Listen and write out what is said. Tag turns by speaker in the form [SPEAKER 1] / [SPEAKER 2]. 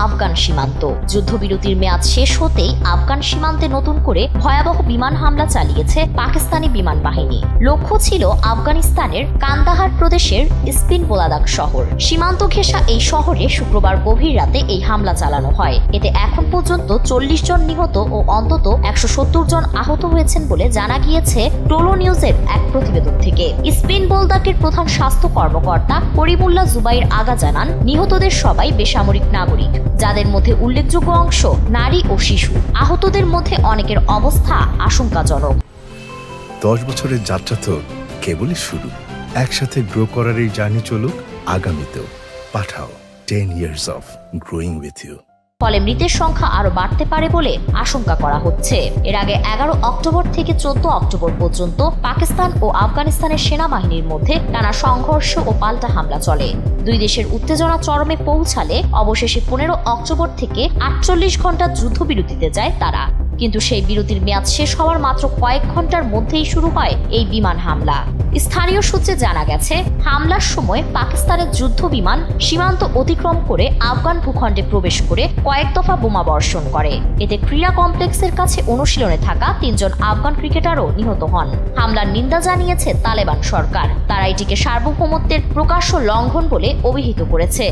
[SPEAKER 1] আফগান সীমান্ত। যুদ্ধবিরতির মেয়াদ শেষ হতেই আফগান সীমান্তে নতুন করে ভয়াবহ বিমান হামলা চালিয়েছে পাকিস্তানি বিমান বাহিনী। লক্ষ্য ছিল আফগানিস্তানের কান্দাহার প্রদেশের স্পিন বোলাদাক শহর। সীমান্ত ঘেঁষা এই শহরে শুক্রবার গভীর রাতে এই হামলা চালানো হয়। এতে এখন পর্যন্ত 40 জন নিহত ও অন্তত 170 জন আহত হয়েছেন বলে জানা গিয়েছে টোলো নিউজের এক প্রতিবেদন থেকে। স্পিন বোলাদাকের প্রধান স্বাস্থ্য কর্মকর্তা করিমুল্লাহ জুবাইর আগা জানান, নিহতদের সবাই বেসামরিক নাগরিক, যাদের মধ্যে উল্লেখযোগ্য অংশ নারী ও শিশু। আহতদের মধ্যে অনেকের অবস্থা আশঙ্কাজনক।
[SPEAKER 2] 10 বছরের যাত্রা তো কেবলই শুরু। একসাথে গ্রো করার এই জার্নি চলুক আগামীতেও। পাঠাও 10 years of growing with you।
[SPEAKER 1] ফলে মৃতের সংখ্যা আরো বাড়তে পারে বলে আশঙ্কা করা হচ্ছে। এর আগে 11 অক্টোবর থেকে 14 অক্টোবর পর্যন্ত পাকিস্তান ও আফগানিস্তানের সেনাবাহিনীর মধ্যে টানা সংঘর্ষ ও পাল্টা হামলা চলে। দুই দেশের উত্তেজনা চরমে পৌঁছালে অবশেষে 15 অক্টোবর থেকে 48 ঘন্টা যুদ্ধবিরতিতে যায় তারা। কিন্তু সেই বিরতির মেয়াদ শেষ হওয়ার মাত্র কয়েক ঘন্টার মধ্যেই শুরু হয় এই বিমান হামলা। স্থানীয় সূত্রে জানা গেছে, হামলার সময় পাকিস্তানের যুদ্ধ বিমান সীমান্ত অতিক্রম করে আফগান ভূখণ্ডে প্রবেশ করে কয়েক দফা বোমা বর্ষণ করে। এতে ক্রীড়া কমপ্লেক্সের কাছে অনুশীলনে থাকা 3 জন আফগান ক্রিকেটারও নিহত হন। হামলার নিন্দা জানিয়েছে তালেবান সরকার। তারা এটিকে সার্বভৌমত্বের প্রকাশ্য লঙ্ঘন বলে অভিহিত করেছে।